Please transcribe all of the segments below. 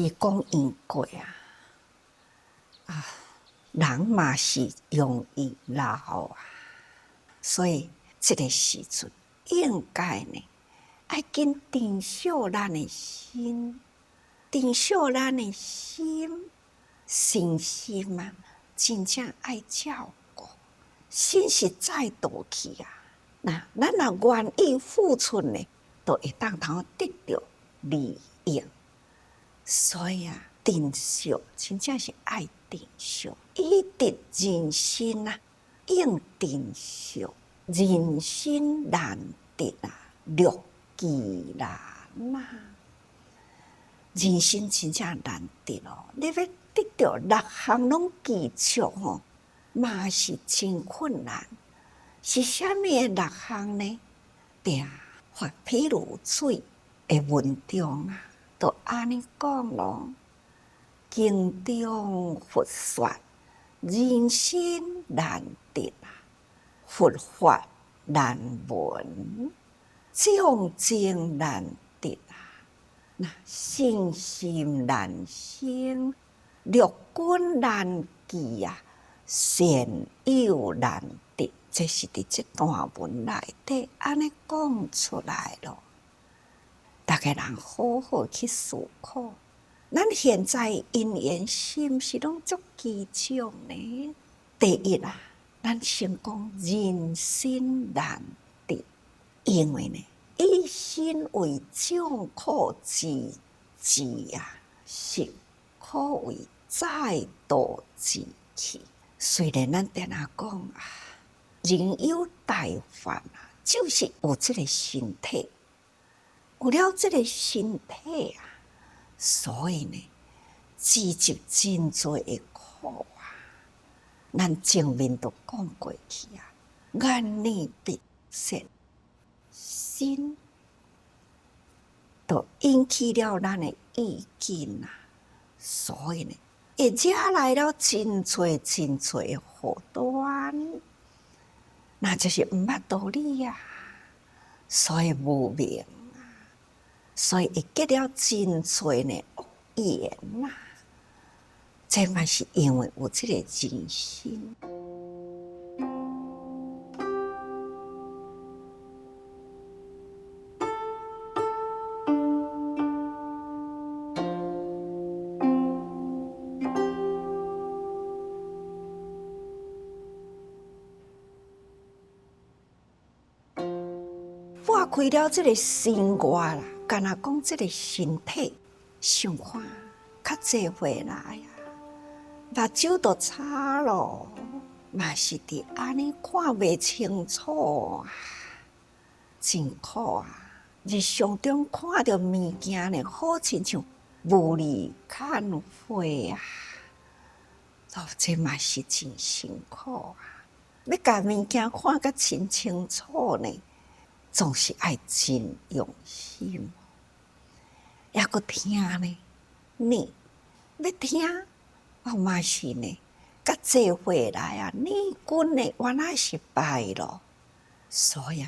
时光用过人嘛是容易老所以这个时阵应该呢，要紧珍惜咱的心，珍惜咱的心，身心真正爱照顾，心是再度去那咱若愿意付出呢，就会当得到利益。所以珍惜真正是爱珍惜，以得人心应珍惜，人心难得乐其难人心真正难得你要得到6项拢记住嘛是真困难。是啥物6项呢？发譬如水的文中就安尼讲咯，经中佛说，人心难得佛法难闻，众生难得信心难生，六根难记善友难得。这是伫这段文内底安尼讲出来咯。大家人好好去思考，咱现在因缘是毋是拢足记住呢？第一咱先讲人心难得，因为呢，以心为众苦之至是可谓再度之器。虽然咱定讲人有大法就是有这个身体，有了这个身体所以呢，积集真多的苦咱前面都讲过去眼耳鼻舌心，都引起了咱的意见所以呢，会惹来了真多真多的祸端。那就是毋捌道理所以无明所以会结了真多呢恶缘这嘛是因为有这个人心。拨开了这个心外干那讲这个身体想看较济回来目睭都差咯，嘛是伫安尼看袂清楚真苦日常中看到物件呢，好亲像雾里看花这嘛是真辛苦要甲物件看甲真清楚呢，总是爱真用心。还佫听呢，你要听嘛是呢，甲做回来你君呢原来是败咯。所以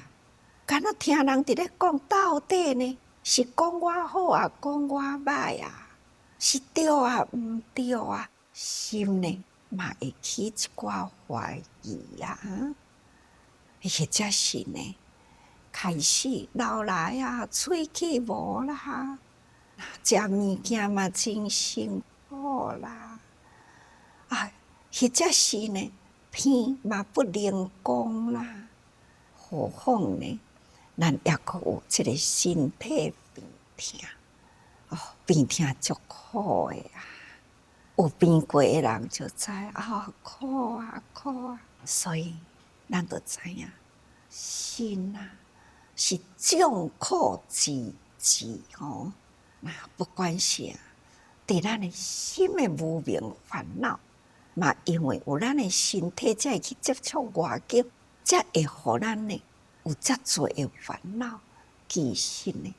敢若听人伫咧讲，到底呢是讲我好讲我歹是对毋对心呢嘛会起一寡怀疑或者是呢开始老来喙齿无食物件嘛真辛苦或者是呢鼻嘛不灵光何况呢咱也佫有这个身体病痛病痛足苦的有病过的人就知苦苦所以咱就知影心是众苦之至不管是伫咱的心的无明烦恼嘛，因为有咱的身体才会去接触外境，才会互咱呢有遮多的烦恼。其实呢，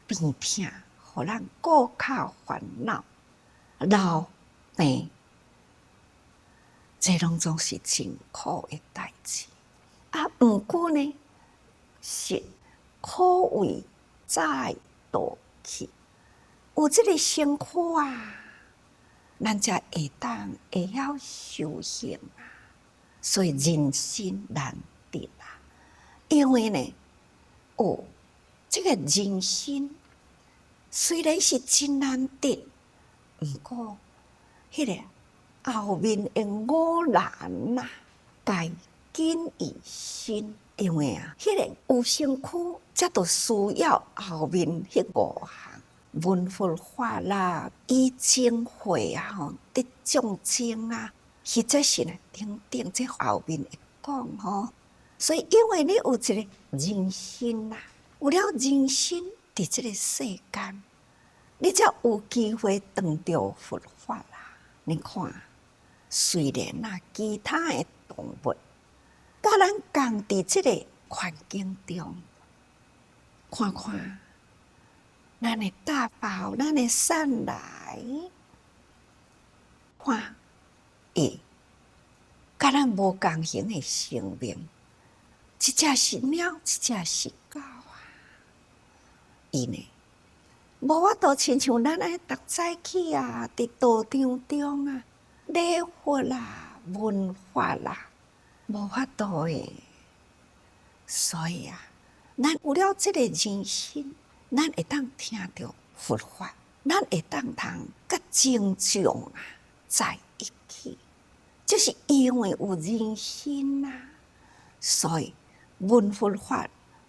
病痛互咱顾较烦恼，老病这拢总是真苦的代志毋过呢，是可谓再度去。有这个身躯啊，咱才会晓修行啊。所以人心难得啊，因为呢，这个人心虽然是真难得，不过迄个后面的五难啊，该紧于心。因为啊，迄个有身躯，才都需要后面迄5项闻佛法啦、以精会啊、得众精啊，实在是呢，等这后面会讲吼。所以，因为你有一个人心啦，有了人心伫这个世间，你才有机会得到佛法啦。你看，虽然啊，其他的动物，甲咱共伫这个环境中，看看咱的大宝、咱的善来，看甲咱无共型的生命，一只是鸟，一只是狗啊。伊呢，无法度亲像咱安逐早起啊，伫道场中啊，礼佛啦、闻法啦，无法度诶。所以啊，咱有了这个人心，咱会当听到佛法，咱会当甲正众啊在一起，就是因为有人心啊，所以闻佛法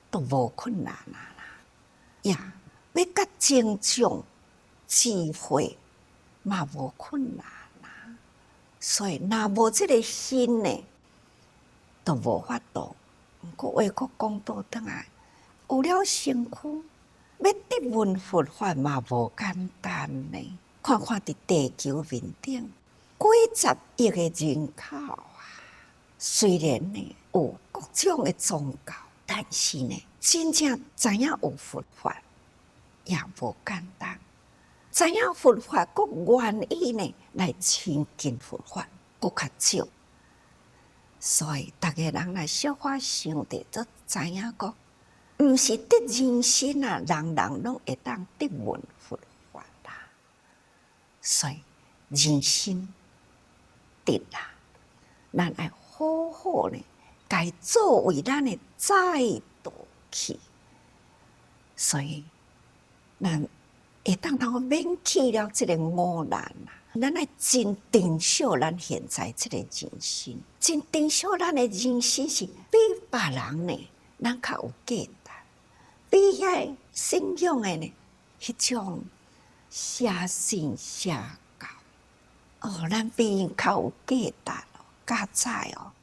都无困难啦。呀，要甲正众智慧嘛无困难啦。所以若无这个心呢，都无法度。不过话佫讲倒转来，有了身躯，要得闻佛法嘛无简单呢。看看伫地球面顶几十亿个人口啊，虽然呢有各种的宗教，但是呢，真正知影有佛法也无简单。知影佛法，佫愿意呢来亲近佛法，佫较少。所以，逐个人来小可想着，都知影讲，毋是得人心啊，人人拢会当得闻佛法啦。所以，人心得啦，咱爱好好呢，该作为咱的载道去。所以，咱会当免去了这个五难啦。咱爱真珍惜咱现在这个人生，真珍惜咱的人生是比别人呢，咱较有价值，比遐信仰的呢，迄种写信写教咱比因较有价值哦，加载哦。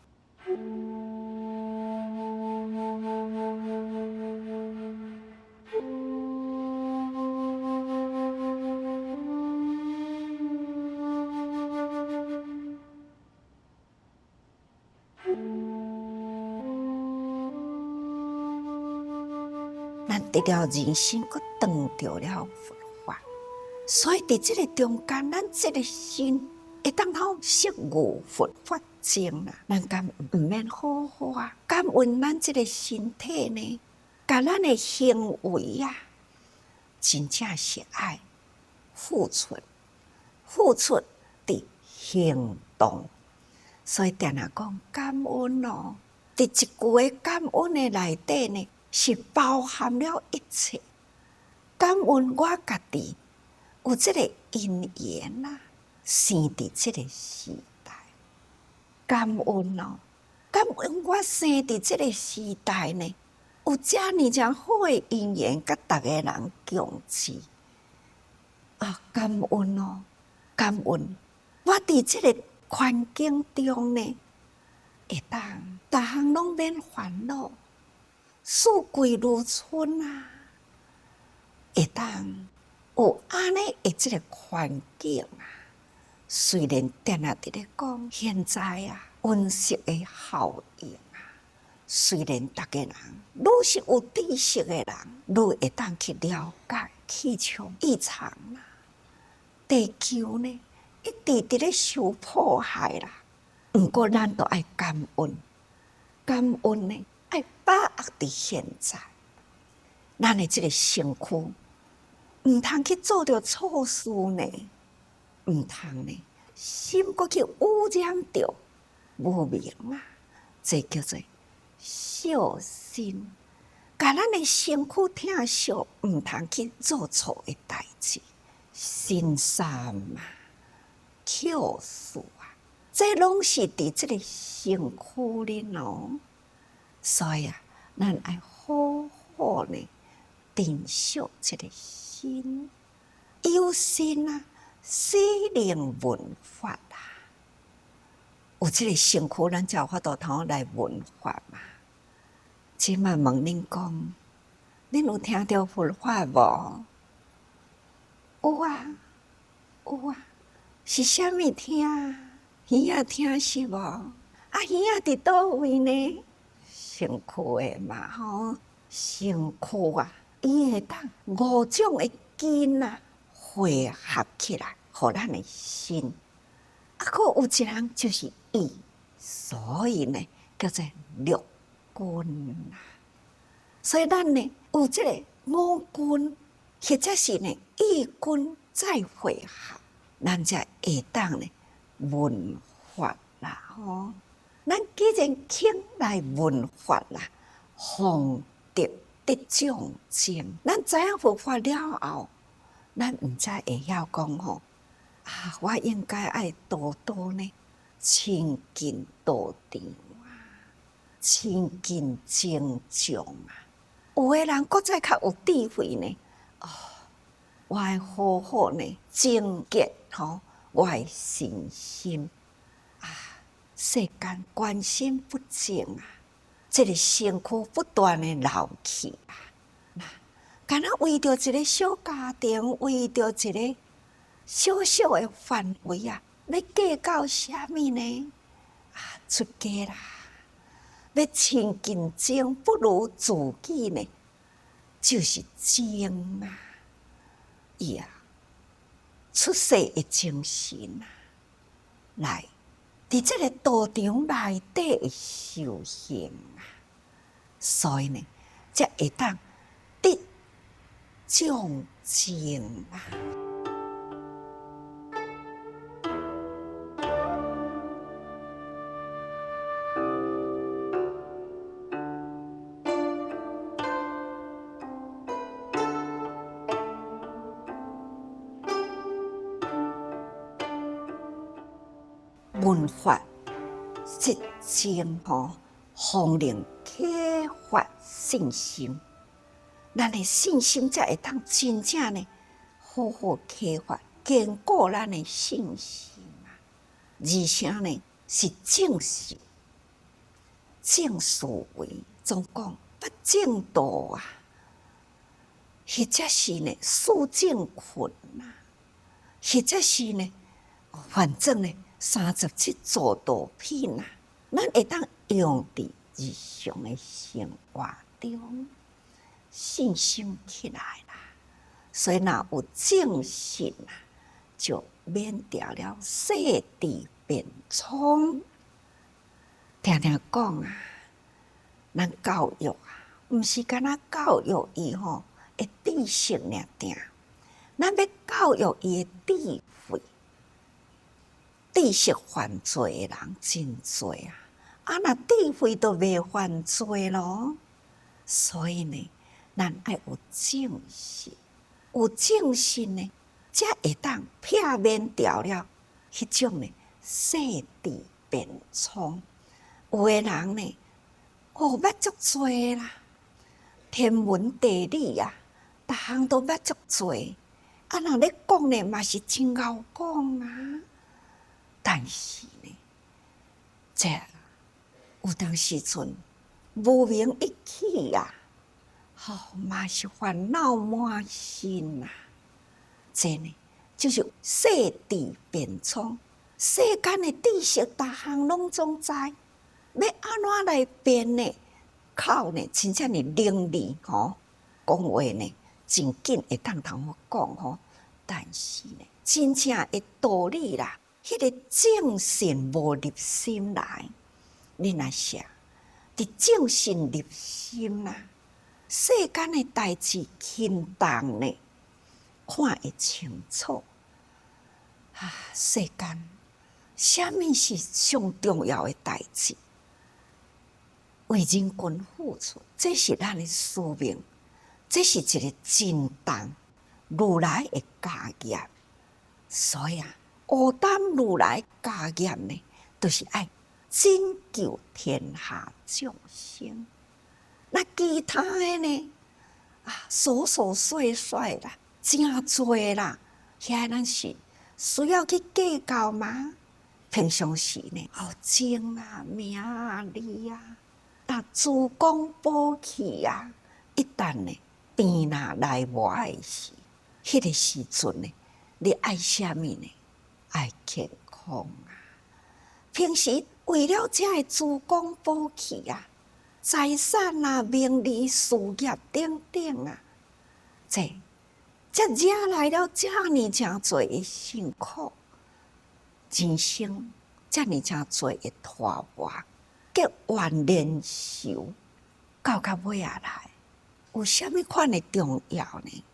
咱得了人生，佫当着了佛法，所以伫这个中间，咱这个心会当摄入佛法精啦。咱敢毋免好好啊？感恩咱这个身体呢，甲咱的行为啊，真正是爱付出伫行动。所以定定讲感恩哦，伫一句的感恩的内底呢，是包含了一切。感恩我家己有这个因缘啊，生伫这个时代。感恩哦，感恩我生伫这个时代呢，有遮尔好的因缘，甲逐个人共治啊！感恩哦，感恩我伫这个环境中呢，会当逐项拢免烦恼，四季如春啊！会当有安尼的这个环境啊，虽然定定伫咧讲现在啊，温室的效应啊，虽然逐个人愈是有知识的人，愈会当去了解气象异常啦，地球呢一直伫咧受迫害啦。毋过咱都爱感恩，感恩呢爱把握伫现在，咱的这个身躯。毋毋通去做着错事呢，毋通呢，心搁去污染着无明啊，这叫做小心。甲咱的身躯疼惜，毋通去做错的代志，心善啊，巧事啊，这拢是伫这个身躯里咯。所以啊，咱爱好好呢珍惜这个心，有心啊，使能闻法啊。有这个身躯，咱才有法度通来闻法嘛。即嘛问恁讲，恁有听到佛法无？有啊，有啊，是啥物听？耳仔听是无？啊，耳仔伫倒位呢？身躯的嘛吼，身躯啊，伊会当五种的根啊汇合起来，互咱的心。啊，佫有一人就是意，所以呢，叫做六根啊。所以咱呢有这个五根，或者是呢意根再汇合，咱才会当呢闻法啦吼。咱既然肯来闻法啦，方得众生。咱知影佛法了后，咱毋知会晓讲吼啊，我应该爱多多呢亲近道场啊，亲近正众啊。有的人搁再较有智慧呢，我爱好好呢整洁吼我的身心啊。世间关心不正啊，这个身躯不断的老去啊。敢若为着一个小家庭，为着一个小小的范围啊，要计较啥物呢？啊，出家啦！要亲近精，不如自己呢，就是精啊！伊啊，出世的精神啊，来。伫这个道场内底的修行啊，所以呢，才会当得众生啊。闻法实践吼，方能启发信心。咱的信心才会当真正呢，好好启发，坚固咱的信心啊。而且呢，是正事、正思维，总讲不正道啊，或者是呢事正困啊，或者是呢，反正呢。37座道品啊，咱会当用伫日常的生活中，信心起来啦。所以若有正信啊，就免掉了世地变聪。听听讲啊，咱教育啊，毋是干那教育伊吼的知识尔定，咱要教育伊的智慧。知识犯罪的人真多啊！啊，那智慧都未犯罪咯。所以呢，咱爱有正信，有正信呢，才会当避免掉了迄种呢世地变聪。有的人呢，捌足多啦，天文地理啊，逐项都捌足多。啊，若咧讲呢，嘛是真拗讲啊。但是呢，这有当时阵无明一起啊，嘛是烦恼满心啊。这呢，就是世地变聪，世间的知识，逐项拢总知，要安怎来变呢？靠呢，真正的能力吼，讲话呢，真紧会当通好讲吼。但是呢，真正的道理啦。迄个正信无入心来，你若写，伫正信入心啦，世间的代志轻重呢，看会清楚。世间什么是上重要的代志？为人群付出，这是咱的使命，这是一个真重如来的家业。所以负担如来家业呢，就是爱拯救天下众生。那其他的呢？琐琐碎碎啦，真多啦，遐咱是需要去计较吗？平常时呢，情啊、名啊、利啊，自讲补气啊，一旦呢病来无爱时，迄个时阵呢，你爱啥物呢？爱健康啊！平时为了这个自讲补气啊，财产啊、名利、事业等等啊，这惹来了这么真多的辛苦，人生这么真多的拖磨，结怨连仇，到尾仔来，有啥物款的重要呢？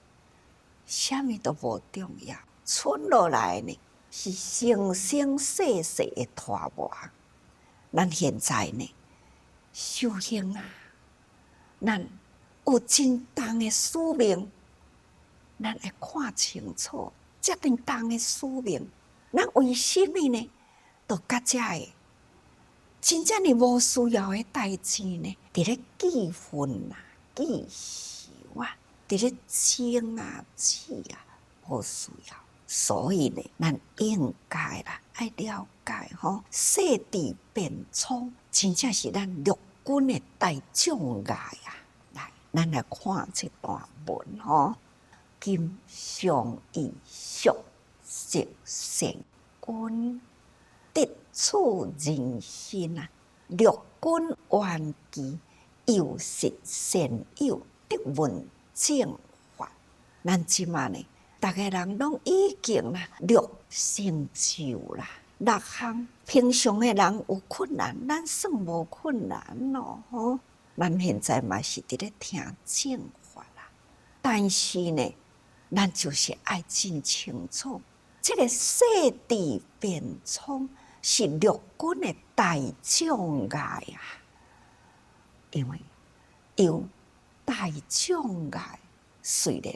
啥物都无重要，剩落来呢是生生世世的拖磨。咱现在呢，修行啊，咱有真重的使命，咱要看清楚这真重的使命，咱为什么呢？都甲这个真正的无需要的代志呢？伫咧记恨啊、记仇啊，伫咧争啊、气啊，无需要。所以呢，咱应该啦，爱了解世事变聪，真正是咱陆军的大障碍啊！来，咱来看这段文今上以俗食善君，得处人心啊！陆军顽疾，又食善友，得闻正法。咱即马呢？大家人拢已经略成就啦，6项平常的人有困难，咱算无困难咯。咱现在嘛是伫咧听正法啦，但是呢，咱就是爱真清楚，这个世事变聪是陆军的大障碍啊，因为有大障碍，虽然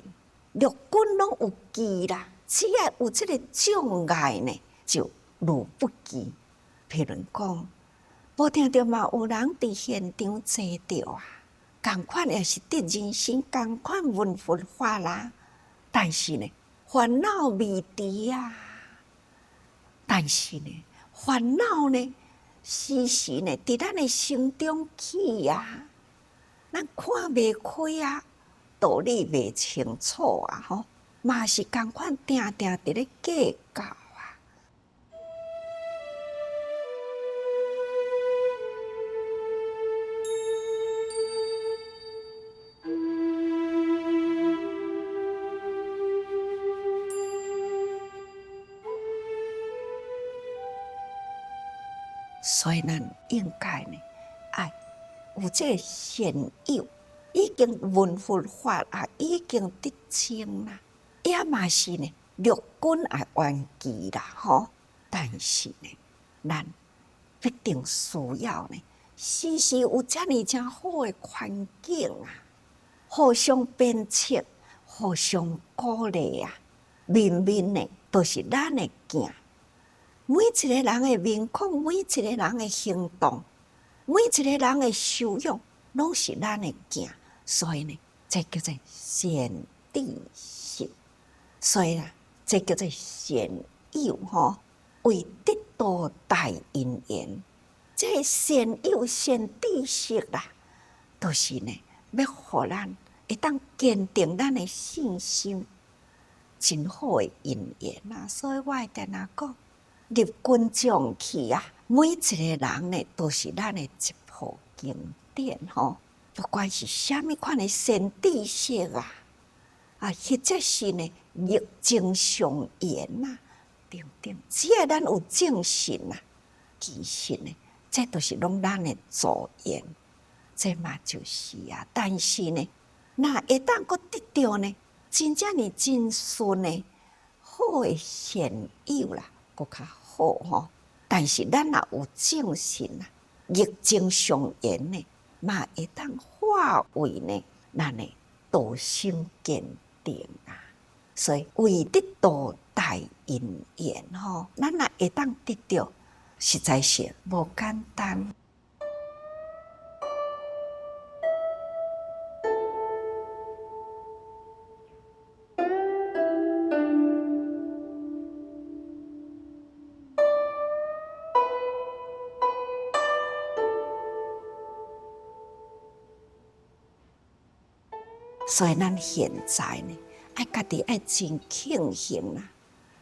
陆军拢有记啦，只要有这个障碍呢，就如不记。譬如讲，无听到嘛，有人伫现场坐着啊，同款也是得人心，同款闻佛法啦。但是呢，烦恼未除啊。但是呢，烦恼呢，时时呢，伫咱的心中起啊，咱看袂开啊。道理袂清楚啊，嘛是同款定定伫咧计较啊。所以咱应该呢，爱有这个善友。已经闻佛法啊，已经得清啦，也嘛是呢，陆军也顽疾啦，但是呢，咱必定需要呢，时时有这么真好的环境啊，互相鞭策，互相鼓励啊，面面呢都是咱的镜，每一个人的面孔，每一个人的行动，每一个人的修养，拢是咱的镜。所以呢，这叫做善知识。所以这叫做善友为得道大因缘。这善友善知识啦，都是呢，要互咱会当坚定咱的信心，真好的因缘啊！所以我会定讲，入军将去啊，每一个人呢，都是咱的一部经典不管是啥物款的善知识啊，或者是呢逆正常言啊，等等，只要咱有正信啊，其实呢，这都是拢咱的助缘，这嘛就是啊。但是呢，那会当阁得到呢，真正呢真顺呢，好的善友啦，搁较好吼。但是咱若有正信啊，热情相沿呢，嘛会当化为呢，咱的道心坚定啊。所以为得到大因缘吼，咱若会当得到，实在是无简单。所以咱现在呢，爱家己爱真庆幸啦，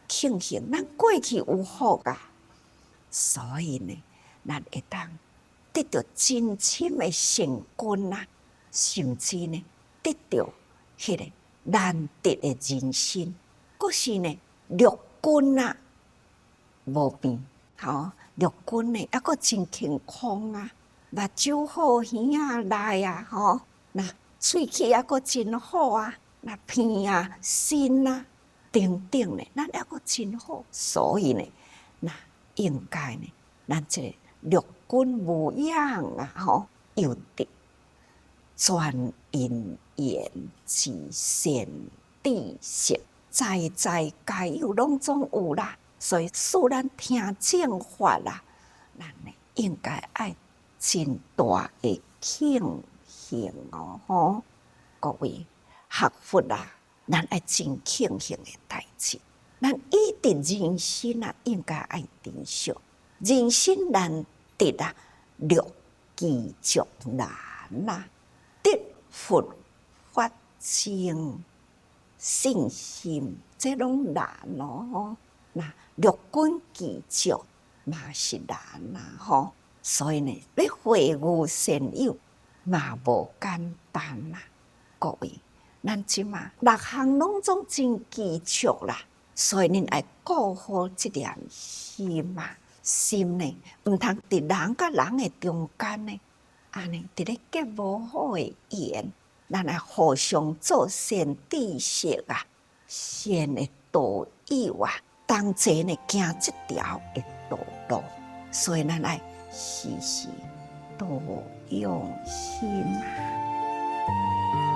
庆幸咱过去有福啊，所以呢，咱会当得到真深的成功啊，甚至呢，得到迄个难得的人生，佫是呢，乐观啊，无病，吼，乐观呢，抑佫真健康啊，目睭好耳啊来啊，吼，那。喙齿也阁真好啊，那鼻啊、心啊等等呢，咱也阁真好。所以呢，那应该呢，咱这个乐观无恙啊，吼，又得转因缘至善知识，在在皆有，拢总有啦。所以，使咱听正法啦，咱呢应该爱真大的庆幸哦，吼！各位学佛啊，咱爱真庆幸的代志。咱一定人生啊，应该爱珍惜。人生难得啊，略记足难啊，得佛法正信心，这拢难哦。那略观记足嘛是难啊，吼。所以呢，要会悟善友。嘛无简单啦，各位，咱即马6项拢总真记住啦，所以恁爱顾好即点心啊，心呢，毋通伫人甲人的中间呢，安尼伫咧结无好的缘，咱爱互相做善知识啊，善的道友啊，同齐呢行即条的道路，所以咱爱时时多用心啊。